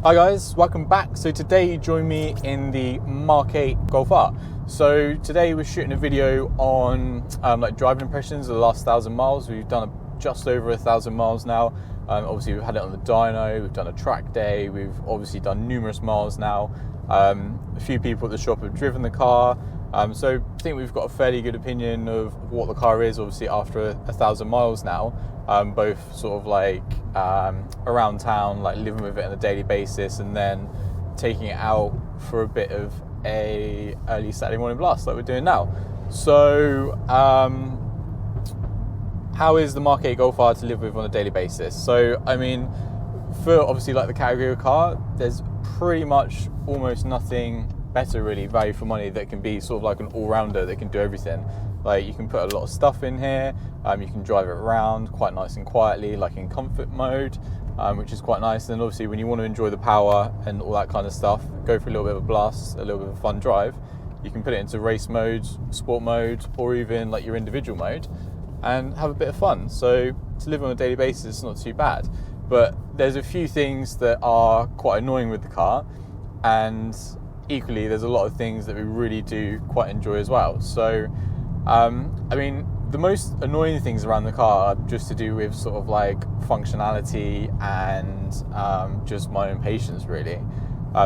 Hi guys, welcome back. So today you join me in the Mark 8 Golf R. So today we're shooting a video on like driving impressions of the last 1,000 miles. We've done just over 1,000 miles now. Obviously we've had it on the dyno, we've done a track day, we've obviously done numerous miles now. A few people at the shop have driven the car. So I think we've got a fairly good opinion of what the car is, obviously after 1,000 miles now. Both sort of like around town, like living with it on a daily basis, and then taking it out for a bit of a early Saturday morning blast like we're doing now. So how is the Mark 8 Golf R to live with on a daily basis? So I mean, for obviously like the category of car, there's pretty much almost nothing better really, value for money, that can be sort of like an all-rounder that can do everything. Like you can put a lot of stuff in here, you can drive it around quite nice and quietly, like in comfort mode, which is quite nice. And obviously when you want to enjoy the power and all that kind of stuff, go for a little bit of a blast, a little bit of a fun drive, you can put it into race mode, sport mode, or even like your individual mode and have a bit of fun. So to live on a daily basis, it's not too bad. But there's a few things that are quite annoying with the car, and equally there's a lot of things that we really do quite enjoy as well. So I mean, the most annoying things around the car are just to do with sort of like functionality and just my own patience really.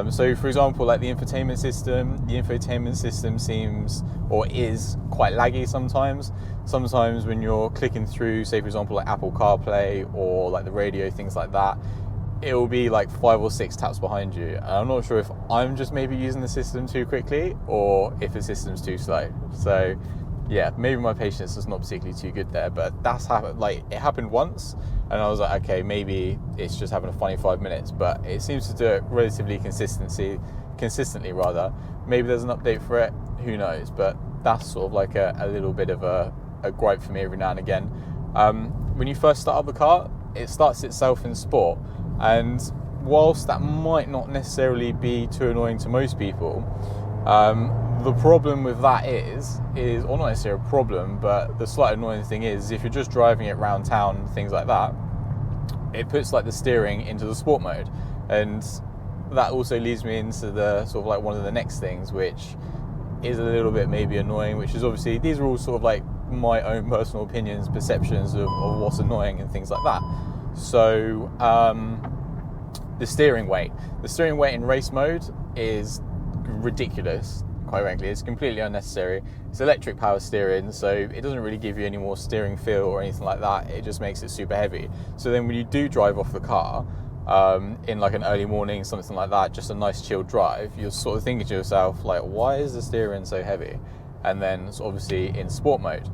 So for example, like the infotainment system seems, or is, quite laggy sometimes. Sometimes when you're clicking through, say for example like Apple CarPlay or like the radio, things like that, it will be like 5 or 6 taps behind you. And I'm not sure if I'm just maybe using the system too quickly or if the system's too slow. So yeah, maybe my patience is not particularly too good there, but that's happened. Like it happened once and I was like, okay, maybe it's just having a funny 5 minutes, but it seems to do it relatively consistently rather. Maybe there's an update for it, who knows, but that's sort of like a little bit of a gripe for me every now and again. When you first start up the car, it starts itself in sport, and whilst that might not necessarily be too annoying to most people, the problem with that is, or not necessarily a problem, but the slight annoying thing is, if you're just driving it around town, things like that, it puts like the steering into the sport mode. And that also leads me into the sort of like one of the next things, which is a little bit maybe annoying, which is obviously, these are all sort of like my own personal opinions, perceptions of what's annoying and things like that. So the steering weight in race mode is ridiculous, quite frankly. It's completely unnecessary. It's electric power steering, so it doesn't really give you any more steering feel or anything like that. It just makes it super heavy. So then when you do drive off the car in like an early morning, something like that, just a nice chilled drive, you're sort of thinking to yourself like, why is the steering so heavy? And then it's obviously in sport mode.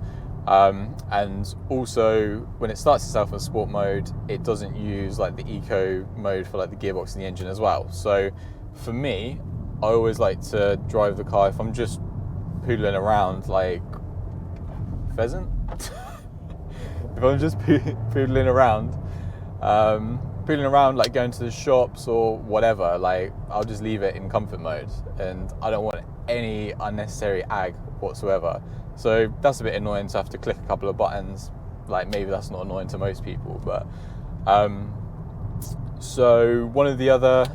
And also when it starts itself in sport mode, it doesn't use like the eco mode for like the gearbox and the engine as well. So for me, I always like to drive the car, if I'm just poodling around like pheasant, if I'm just poodling around like going to the shops or whatever, like I'll just leave it in comfort mode, and I don't want any unnecessary ag whatsoever. So that's a bit annoying to have to click a couple of buttons. Like maybe that's not annoying to most people, but so one of the other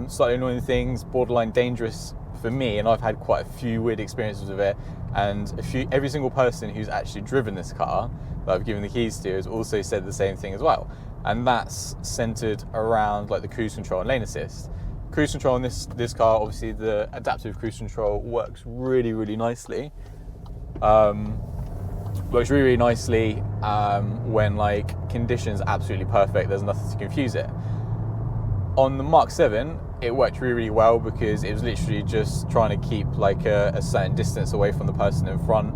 slightly annoying things, borderline dangerous for me, and I've had quite a few weird experiences with it, and every single person who's actually driven this car that I've given the keys to has also said the same thing as well, and that's centered around like the cruise control and lane assist. Cruise control in this car, obviously the adaptive cruise control works really, really nicely. Works really, really nicely when like conditions are absolutely perfect, there's nothing to confuse it. On the Mark 7, it worked really, really well because it was literally just trying to keep like a certain distance away from the person in front.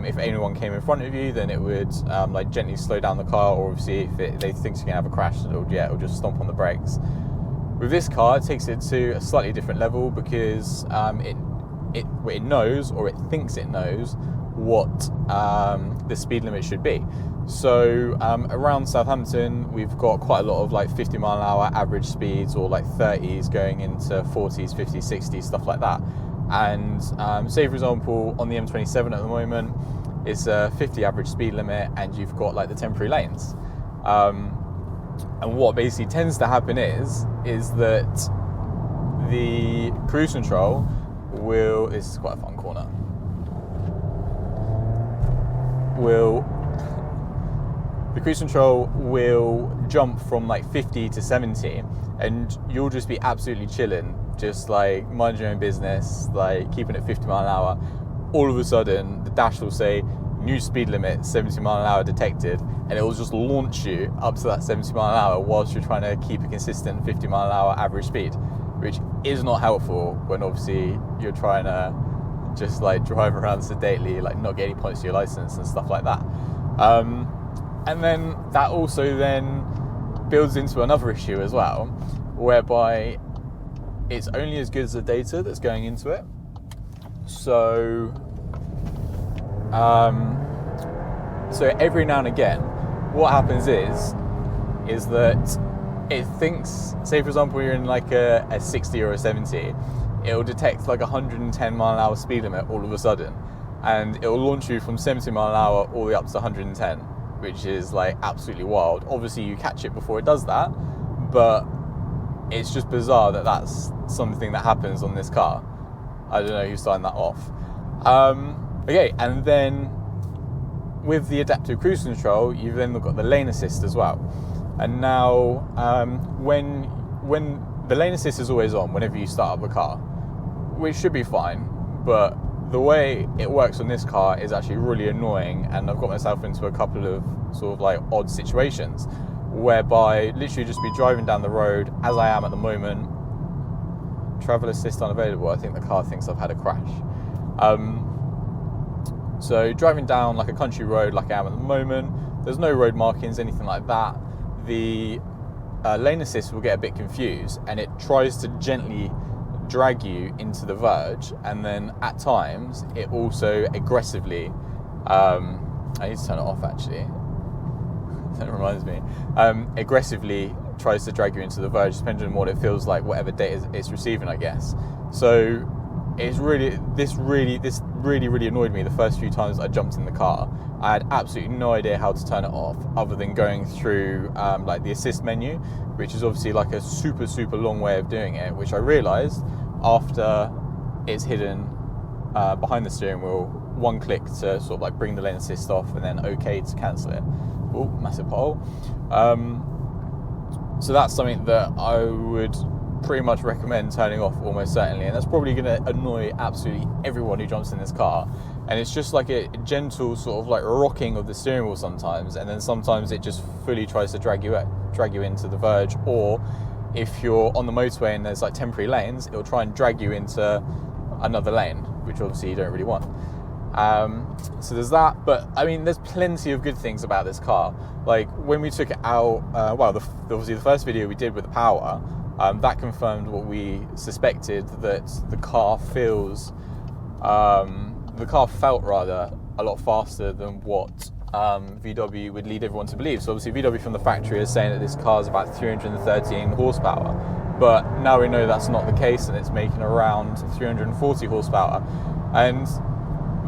If anyone came in front of you, then it would like gently slow down the car, or obviously if they think you're gonna have a crash, it'll just stomp on the brakes. With this car, it takes it to a slightly different level because it knows, or it thinks it knows, what the speed limit should be. So around Southampton, we've got quite a lot of like 50 mile an hour average speeds, or like 30s going into 40s, 50s, 60s, stuff like that. And say for example on the M27 at the moment, it's a 50 average speed limit, and you've got like the temporary lanes. And what basically tends to happen is that the cruise control will, this is quite a fun corner, the cruise control will jump from like 50 to 70, and you'll just be absolutely chilling, just like mind your own business, like keeping it 50 mile an hour. All of a sudden the dash will say new speed limit 70 mile an hour detected, and it will just launch you up to that 70 mile an hour whilst you're trying to keep a consistent 50 mile an hour average speed, which is not helpful when obviously you're trying to just like drive around sedately, like not get any points to your license and stuff like that. And then that also then builds into another issue as well, whereby it's only as good as the data that's going into it. So every now and again, what happens is that it thinks, say for example you're in like a 60 or a 70, it will detect like 110 mile an hour speed limit all of a sudden, and it will launch you from 70 mile an hour all the way up to 110, which is like absolutely wild. Obviously you catch it before it does that, but it's just bizarre that that's something that happens on this car. I don't know who signed that off. Okay, and then with the adaptive cruise control, you've then got the lane assist as well. And now, when the lane assist is always on whenever you start up a car, which should be fine, but the way it works on this car is actually really annoying, and I've got myself into a couple of sort of like odd situations whereby literally just be driving down the road as I am at the moment. Travel assist unavailable. I think the car thinks I've had a crash. So driving down like a country road like I am at the moment, there's no road markings, anything like that. The lane assist will get a bit confused, and it tries to gently drag you into the verge, and then at times it also aggressively, I need to turn it off actually, that reminds me, aggressively tries to drag you into the verge depending on what it feels like, whatever data it's receiving, I guess. So it's this really annoyed me the first few times I jumped in the car. I had absolutely no idea how to turn it off other than going through like the assist menu, which is obviously like a super long way of doing it, which I realised after it's hidden behind the steering wheel. One click to sort of like bring the lane assist off, and then OK to cancel it. Oh, massive pothole. So that's something that I would pretty much recommend turning off almost certainly, and that's probably going to annoy absolutely everyone who jumps in this car. And it's just like a gentle sort of like rocking of the steering wheel sometimes, and then sometimes it just fully tries to drag you into the verge, or if you're on the motorway and there's like temporary lanes, it'll try and drag you into another lane, which obviously you don't really want. So there's that, but I mean there's plenty of good things about this car. Like when we took it out, obviously the first video we did with the power, that confirmed what we suspected, that the car felt rather a lot faster than what VW would lead everyone to believe. So obviously VW from the factory is saying that this car is about 313 horsepower, but now we know that's not the case, and it's making around 340 horsepower. And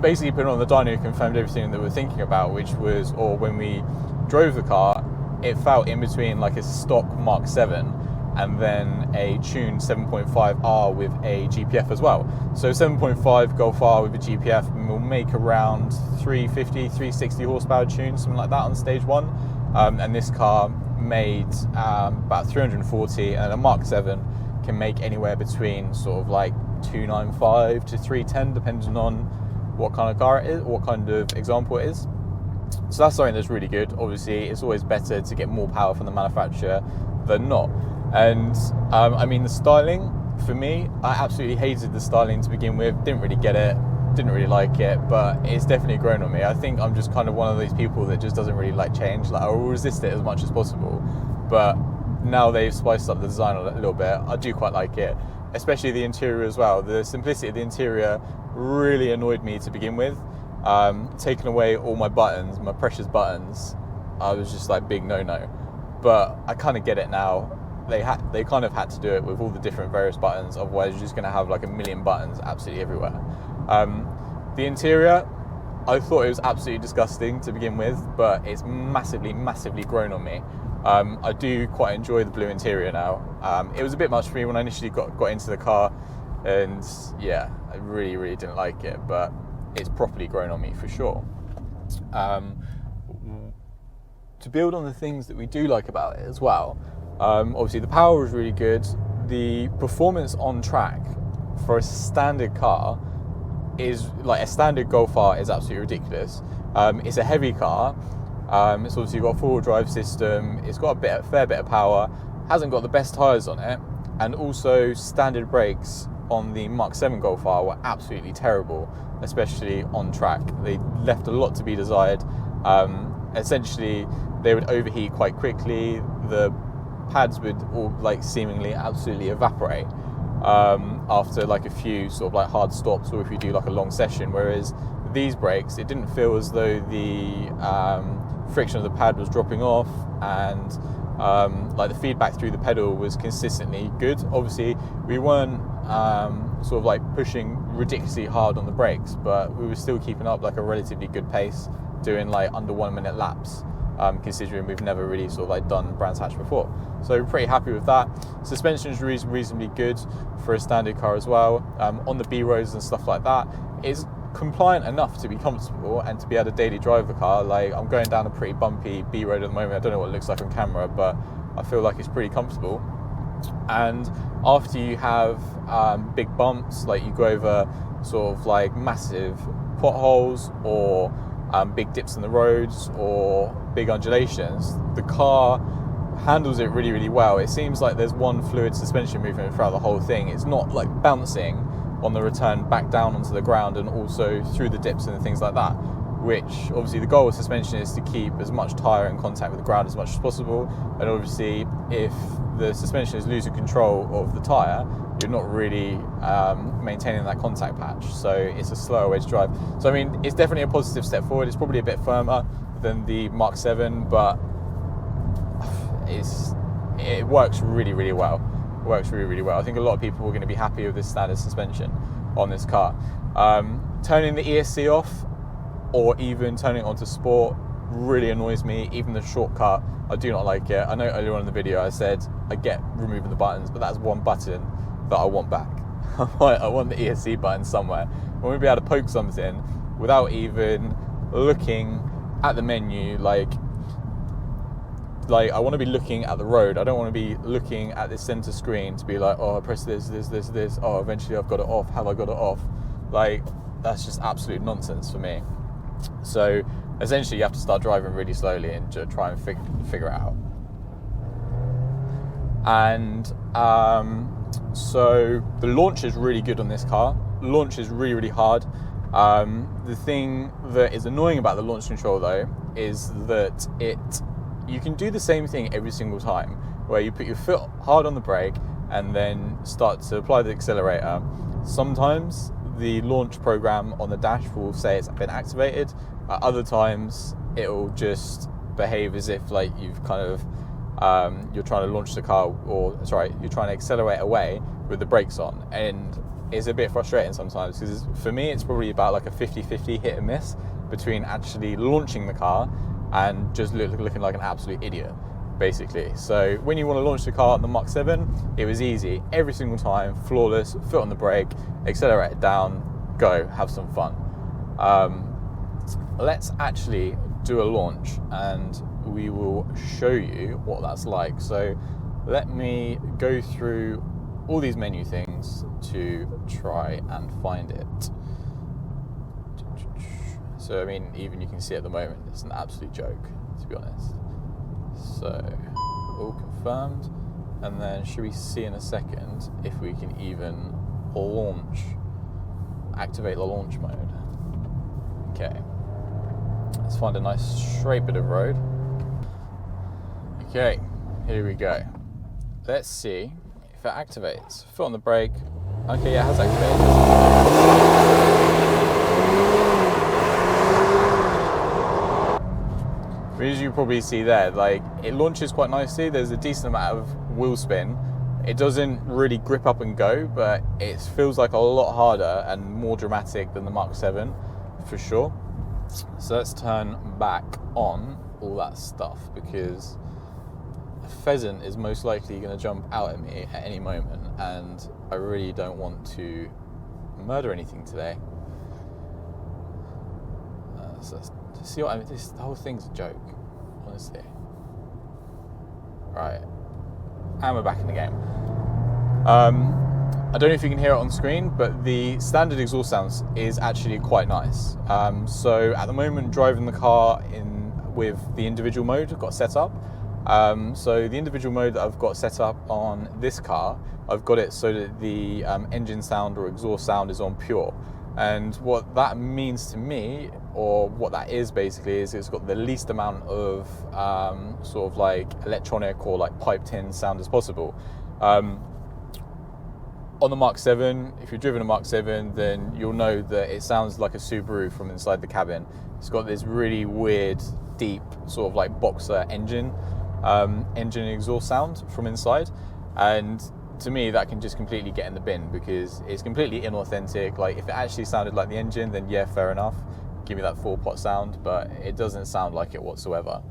basically putting on the dyno confirmed everything that we're thinking about, which was, or when we drove the car, it felt in between like a stock Mark 7 and then a tuned 7.5R with a GPF as well. So 7.5 Golf R with a GPF will make around 350, 360 horsepower tuned, something like that on stage 1. And this car made about 340, and a Mark 7 can make anywhere between sort of like 295 to 310, depending on what kind of car it is, what kind of example it is. So that's something that's really good. Obviously, it's always better to get more power from the manufacturer than not. And I mean, the styling, for me, I absolutely hated the styling to begin with. Didn't really get it, didn't really like it, but it's definitely grown on me. I think I'm just kind of one of those people that just doesn't really like change. Like, I will resist it as much as possible, but now they've spiced up the design a little bit. I do quite like it, especially the interior as well. The simplicity of the interior really annoyed me to begin with. Taking away all my buttons, my precious buttons, I was just like, big no. But I kind of get it now. They kind of had to do it with all the different various buttons, otherwise you're just going to have like a million buttons absolutely everywhere. The interior, I thought it was absolutely disgusting to begin with, but it's massively grown on me. I do quite enjoy the blue interior now. It was a bit much for me when I initially got into the car, and yeah, I really didn't like it, but it's properly grown on me for sure. To build on the things that we do like about it as well, obviously the power was really good. The performance on track for a standard car is like a standard Golf R is absolutely ridiculous. It's a heavy car. It's obviously got a four-wheel drive system. It's got a fair bit of power. Hasn't got the best tyres on it, and also standard brakes on the Mark 7 Golf R were absolutely terrible, especially on track. They left a lot to be desired. Essentially, they would overheat quite quickly. The pads would all like seemingly absolutely evaporate after like a few sort of like hard stops, or if you do like a long session. Whereas these brakes, it didn't feel as though the friction of the pad was dropping off, and like the feedback through the pedal was consistently good. Obviously, we weren't sort of like pushing ridiculously hard on the brakes, but we were still keeping up like a relatively good pace, doing like under 1 minute laps, considering we've never really sort of like done Brands Hatch before. So pretty happy with that. Suspension is reasonably good for a standard car as well. On the B roads and stuff like that, it's compliant enough to be comfortable and to be able to daily drive the car. Like, I'm going down a pretty bumpy B road at the moment. I don't know what it looks like on camera, but I feel like it's pretty comfortable. And after you have big bumps, like you go over sort of like massive potholes or big dips in the roads or big undulations, the car handles it really well. It seems like there's one fluid suspension movement throughout the whole thing. It's not like bouncing on the return back down onto the ground and also through the dips and things like that, which obviously the goal of suspension is to keep as much tyre in contact with the ground as much as possible. And obviously if the suspension is losing control of the tyre, you're not really maintaining that contact patch, so it's a slower way to drive. So I mean, it's definitely a positive step forward. It's probably a bit firmer than the Mark 7, but it works really well. It works really well. I think a lot of people are going to be happy with this standard suspension on this car. Turning the ESC off, or even turning it onto Sport, really annoys me. Even the shortcut, I do not like it. I know earlier on in the video I said I get removing the buttons, but that's one button that I want back. I want the ESC button somewhere. I want to be able to poke something without even looking at the menu. Like I want to be looking at the road. I don't want to be looking at this center screen to be like, oh, I press this. Oh, eventually I've got it off. Have I got it off? Like, that's just absolute nonsense for me. So essentially you have to start driving really slowly and try and figure it out. And so the launch is really good on this car. Launch is really hard. The thing that is annoying about the launch control though is that you can do the same thing every single time, where you put your foot hard on the brake and then start to apply the accelerator. Sometimes the launch program on the dash will say it's been activated. At other times it will just behave as if like you've kind of you're trying to launch the car, or sorry, you're trying to accelerate away with the brakes on, and it's a bit frustrating sometimes, because for me it's probably about like a 50-50 hit and miss between actually launching the car and just looking like an absolute idiot, basically. So when you want to launch the car on the Mark 7, it was easy every single time, flawless, foot on the brake, accelerate it down, go, have some fun. Let's actually do a launch and we will show you what that's like. So let me go through all these menu things to try and find it. So I mean, even you can see at the moment it's an absolute joke, to be honest. So all confirmed, and then should we see in a second if we can even launch, activate the launch mode. Okay, let's find a nice straight bit of road. Okay, here we go. Let's see if it activates. Foot on the brake. Okay, yeah, it has activated. As you probably see there, like, it launches quite nicely. There's a decent amount of wheel spin. It doesn't really grip up and go, but it feels like a lot harder and more dramatic than the Mark 7 for sure. So let's turn back on all that stuff, because a pheasant is most likely going to jump out at me at any moment, and I really don't want to murder anything today. So see what I mean? The whole thing's a joke, honestly. Right, and we're back in the game. I don't know if you can hear it on screen, but the standard exhaust sounds is actually quite nice. So at the moment, driving the car with the individual mode I've got set up. So the individual mode that I've got set up on this car, I've got it so that the engine sound or exhaust sound is on pure. And what that means to me, or what that is basically, is it's got the least amount of sort of like electronic or like piped in sound as possible. On the Mark 7, if you've driven a Mark 7, then you'll know that it sounds like a Subaru from inside the cabin. It's got this really weird, deep, sort of like boxer engine exhaust sound from inside. And to me, that can just completely get in the bin because it's completely inauthentic. Like, if it actually sounded like the engine, then yeah, fair enough. Give me that 4-pot sound, but it doesn't sound like it whatsoever.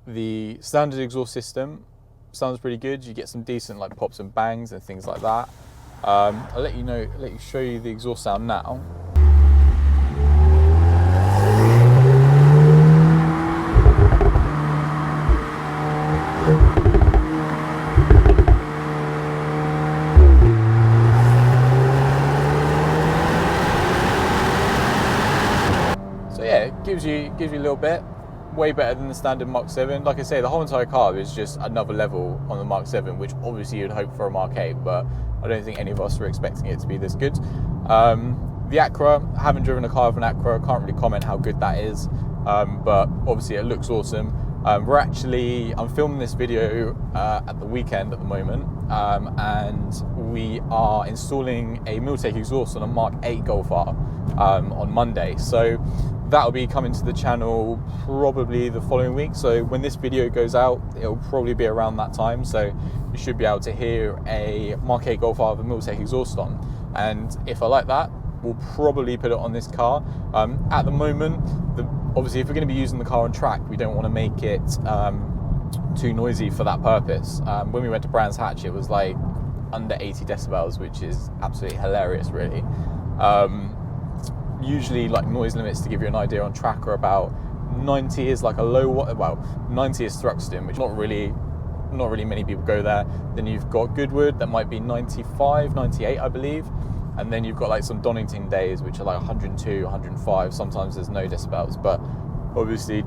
The standard exhaust system sounds pretty good. You get some decent like pops and bangs and things like that. I'll let you show you the exhaust sound now. So yeah, it gives you a little bit. Way better than the standard Mark 7. Like I say, the whole entire car is just another level on the Mark 7, which obviously you'd hope for a Mark 8, but I don't think any of us were expecting it to be this good. The Acura, I haven't driven a car with an Acura, I can't really comment how good that is, but obviously it looks awesome. I'm filming this video at the weekend at the moment, and we are installing a Miltech exhaust on a Mark 8 Golf R on Monday. So that'll be coming to the channel probably the following week. So when this video goes out, it'll probably be around that time. So you should be able to hear a Mark 8 Golf R with a Miltech exhaust on. And if I like that, we'll probably put it on this car. At the moment, obviously if we're going to be using the car on track, we don't want to make it too noisy for that purpose. When we went to Brands Hatch, it was like under 80 decibels, which is absolutely hilarious, really. Usually, like, noise limits, to give you an idea, on track are about 90 is like a low, 90 is Thruxton, which not really many people go there. Then you've got Goodwood, that might be 95, 98, I believe. And then you've got like some Donington days, which are like 102, 105. Sometimes there's no decibels, but obviously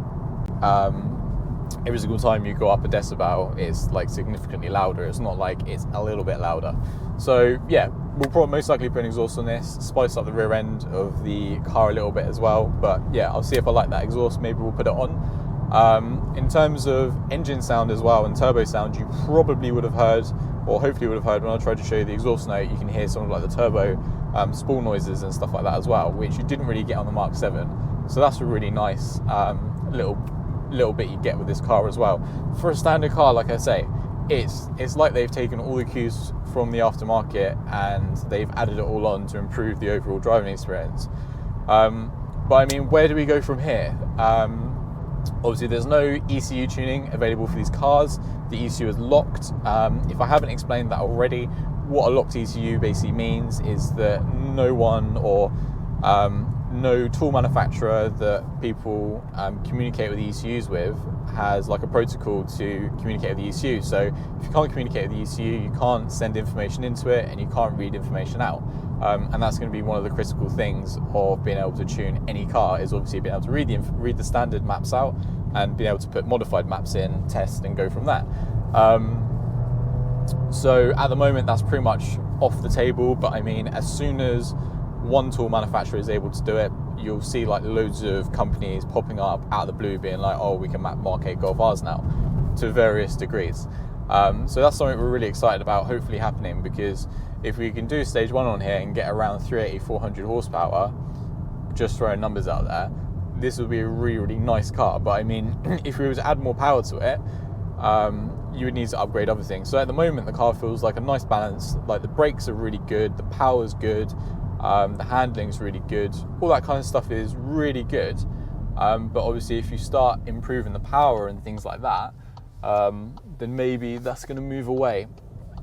every single time you go up a decibel, it's like significantly louder. It's not like it's a little bit louder. So yeah, we'll probably most likely put an exhaust on this, spice up the rear end of the car a little bit as well. But yeah, I'll see if I like that exhaust. Maybe we'll put it on. In terms of engine sound as well and turbo sound, you probably would have heard, or hopefully would have heard, when I tried to show you the exhaust note, you can hear some of like the turbo spool noises and stuff like that as well, which you didn't really get on the Mark 7. So that's a really nice little bit you get with this car as well. For a standard car, like I say, it's like they've taken all the cues from the aftermarket and they've added it all on to improve the overall driving experience. But I mean, where do we go from here? Obviously there's no ECU tuning available for these cars. The ECU is locked. If I haven't explained that already, what a locked ECU basically means is that no one or no tool manufacturer that people communicate with the ECUs with has like a protocol to communicate with the ECU. So if you can't communicate with the ECU, you can't send information into it and you can't read information out. And that's going to be one of the critical things of being able to tune any car, is obviously being able to read the standard maps out and being able to put modified maps in, test, and go from that. So at the moment, that's pretty much off the table. But I mean, as soon as one tool manufacturer is able to do it, you'll see like loads of companies popping up out of the blue being like, oh, we can map Mark 8 Golf Rs now, to various degrees. So that's something we're really excited about hopefully happening, because if we can do stage 1 on here and get around 380, 400 horsepower, just throwing numbers out there, this would be a really, really nice car. But I mean, if we were to add more power to it, you would need to upgrade other things. So at the moment, the car feels like a nice balance. Like, the brakes are really good, the power's good, the handling's really good, all that kind of stuff is really good. But obviously if you start improving the power and things like that, then maybe that's going to move away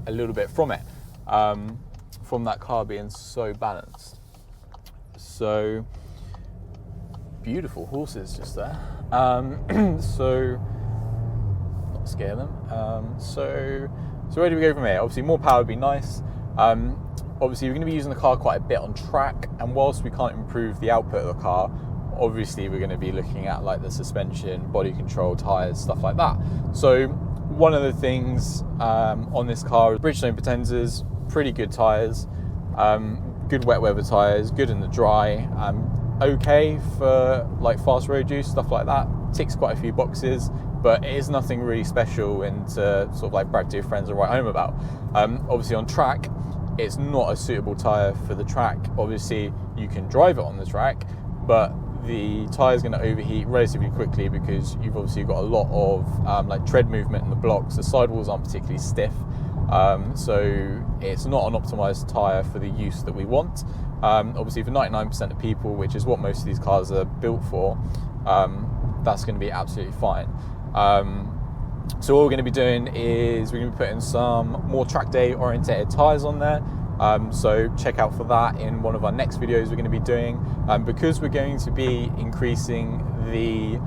a little bit from it, from that car being so balanced. So beautiful horses just there. So not scare them. So where do we go from here? Obviously more power would be nice. Obviously we're going to be using the car quite a bit on track, and whilst we can't improve the output of the car, obviously we're going to be looking at like the suspension, body control, tyres, stuff like that. So one of the things on this car is Bridgestone Potenzas, pretty good tyres, good wet weather tyres, good in the dry, okay for like fast road use, stuff like that, ticks quite a few boxes, but it is nothing really special and to sort of like brag to your friends or write home about. Obviously on track, it's not a suitable tyre for the track. Obviously you can drive it on the track, but the tyre is going to overheat relatively quickly because you've obviously got a lot of like tread movement in the blocks. The sidewalls aren't particularly stiff, so it's not an optimised tyre for the use that we want. Obviously for 99% of people, which is what most of these cars are built for, that's going to be absolutely fine. So what we're going to be doing is we're going to be putting some more track day orientated tyres on there. So check out for that in one of our next videos we're going to be doing, because we're going to be increasing the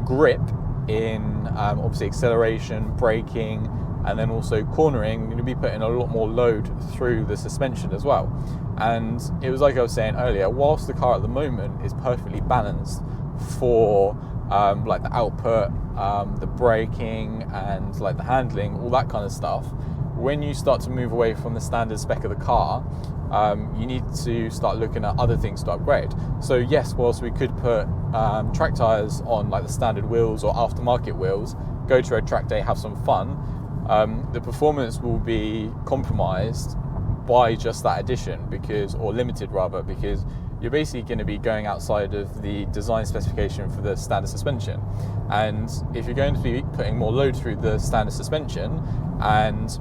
grip in obviously acceleration, braking, and then also cornering. We're going to be putting a lot more load through the suspension as well. And it was like I was saying earlier, whilst the car at the moment is perfectly balanced for like the output, the braking and like the handling, all that kind of stuff, when you start to move away from the standard spec of the car, you need to start looking at other things to upgrade. So yes, whilst we could put track tyres on like the standard wheels or aftermarket wheels, go to a track day, have some fun, the performance will be compromised by just that addition, or limited rather, because you're basically going to be going outside of the design specification for the standard suspension. And if you're going to be putting more load through the standard suspension, and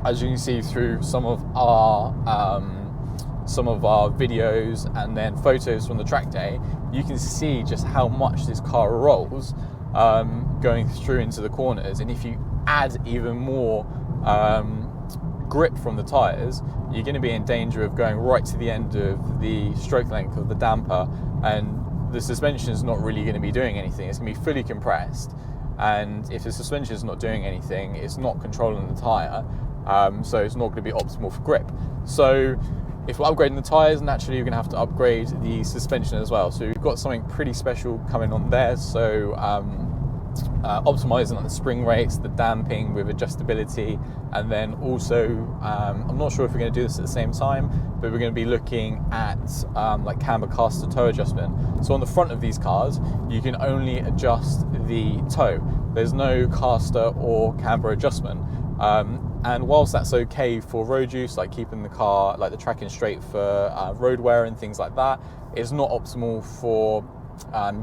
as you can see through some of our videos and then photos from the track day, you can see just how much this car rolls going through into the corners. And if you add even more grip from the tyres, you're going to be in danger of going right to the end of the stroke length of the damper, and the suspension is not really going to be doing anything. It's going to be fully compressed, and if the suspension is not doing anything, it's not controlling the tyre, so it's not going to be optimal for grip. So if we're upgrading the tyres, naturally you're going to have to upgrade the suspension as well. So we've got something pretty special coming on there. So optimizing on the spring rates, the damping with adjustability, and then also I'm not sure if we're going to do this at the same time, but we're going to be looking at like camber caster toe adjustment. So on the front of these cars, you can only adjust the toe. There's no caster or camber adjustment. And whilst that's okay for road use, like keeping the car, like the tracking straight for road wear and things like that, it's not optimal for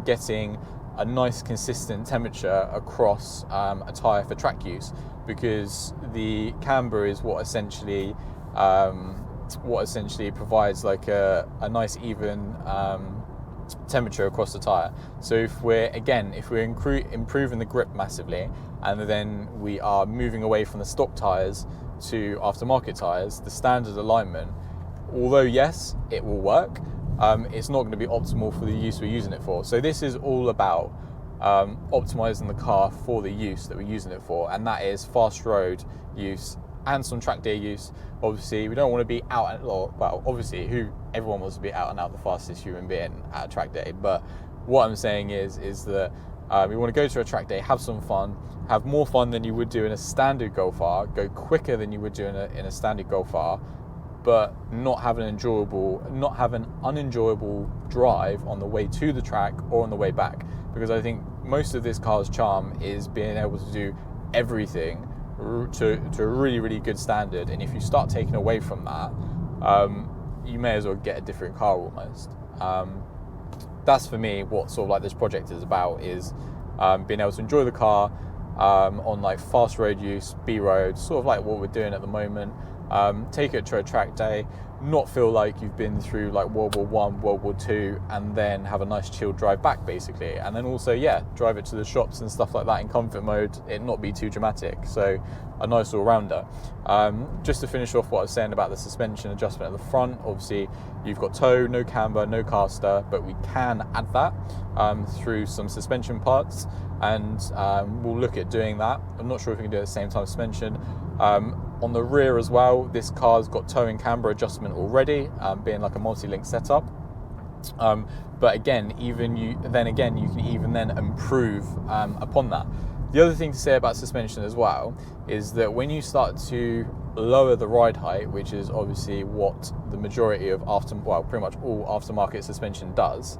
getting a nice consistent temperature across a tyre for track use, because the camber is what essentially provides like a nice even temperature across the tyre. So if we're improving the grip massively, and then we are moving away from the stock tyres to aftermarket tyres, the standard alignment, although yes, it will work, it's not going to be optimal for the use we're using it for. So this is all about optimizing the car for the use that we're using it for, and that is fast road use and some track day use. Obviously we don't want to be out, well obviously everyone wants to be out and out the fastest human being at a track day, but what I'm saying is that we want to go to a track day, have some fun, have more fun than you would do in a standard Golf R, go quicker than you would do in a standard Golf R, but not have an unenjoyable drive on the way to the track or on the way back. Because I think most of this car's charm is being able to do everything to a really, really good standard. And if you start taking away from that, you may as well get a different car almost. That's for me what sort of like this project is about, is being able to enjoy the car on like fast road use, B road, sort of like what we're doing at the moment. Take it to a track day, not feel like you've been through like World War One, World War Two, and then have a nice chilled drive back basically. And then also, yeah, drive it to the shops and stuff like that in comfort mode, it not be too dramatic. So a nice all-rounder. Just to finish off what I was saying about the suspension adjustment at the front, obviously you've got toe, no camber, no caster, but we can add that through some suspension parts, and we'll look at doing that. I'm not sure if we can do it at the same time suspension. On the rear as well, this car's got toe and camber adjustment already, being like a multi-link setup. But again, you can even improve upon that. The other thing to say about suspension as well is that when you start to lower the ride height, which is obviously what the majority of pretty much all aftermarket suspension does,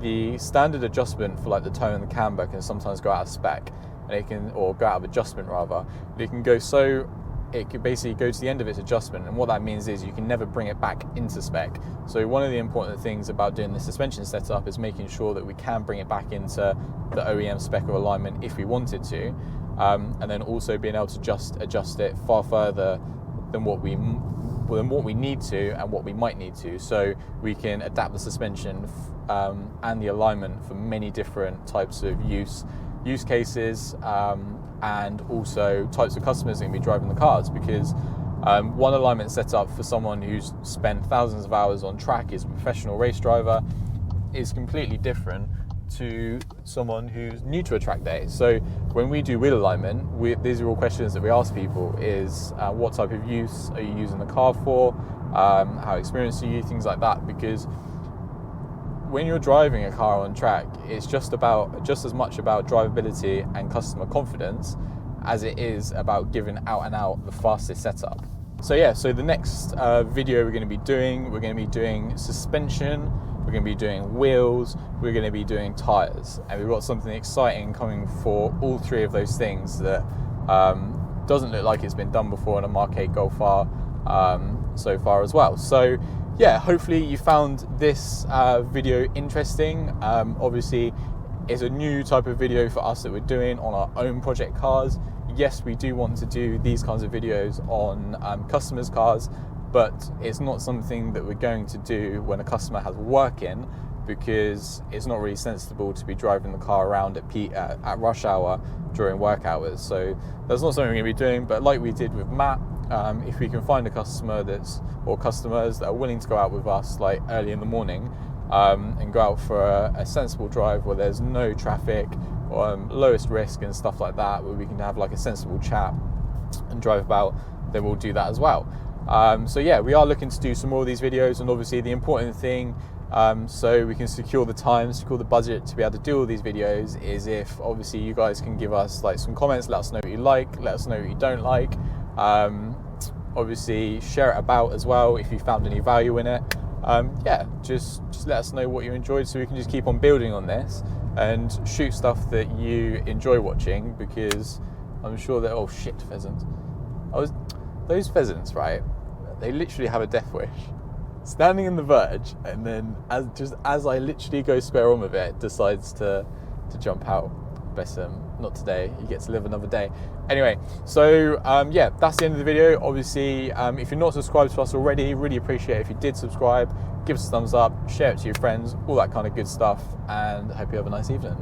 the standard adjustment for like the toe and the camber can sometimes go out of spec, and go out of adjustment rather. It can basically go to the end of its adjustment, and what that means is you can never bring it back into spec. So one of the important things about doing the suspension setup is making sure that we can bring it back into the OEM spec of alignment if we wanted to, and then also being able to adjust it far further than what we need to and what we might need to, so we can adapt the suspension and the alignment for many different types of use cases, and also types of customers that can be driving the cars, because one alignment setup for someone who's spent thousands of hours on track, is a professional race driver, is completely different to someone who's new to a track day. So when we do wheel alignment, these are all questions that we ask people, is what type of use are you using the car for, how experienced are you, things like that, because when you're driving a car on track, it's just as much about drivability and customer confidence as it is about giving out the fastest setup. So yeah, so the next video we're going to be doing suspension, we're going to be doing wheels, we're going to be doing tyres, and we've got something exciting coming for all three of those things that doesn't look like it's been done before on a Mark 8 Golf R so far as well. So yeah, hopefully you found this video interesting. Obviously, it's a new type of video for us that we're doing on our own project cars. Yes, we do want to do these kinds of videos on customers' cars, but it's not something that we're going to do when a customer has work in, because it's not really sensible to be driving the car around at rush hour during work hours. So that's not something we're going to be doing, but like we did with Matt, if we can find a customer or customers that are willing to go out with us like early in the morning and go out for a sensible drive where there's no traffic, lowest risk and stuff like that, where we can have like a sensible chat and drive about, then we'll do that as well. So yeah, we are looking to do some more of these videos, and obviously the important thing, so we can secure the time, secure the budget to be able to do all these videos, is if obviously you guys can give us like some comments, let us know what you like, let us know what you don't like. Obviously share it about as well if you found any value in it. Yeah, just let us know what you enjoyed, so we can just keep on building on this and shoot stuff that you enjoy watching, because I'm sure that, oh shit, pheasants. Those pheasants, right, they literally have a death wish. Standing in the verge, and then as I literally go square on with it, decides to jump out. Bless him, not today, he gets to live another day. Anyway, so yeah, that's the end of the video. Obviously, if you're not subscribed to us already, really appreciate it if you did subscribe, give us a thumbs up, share it to your friends, all that kind of good stuff, and I hope you have a nice evening.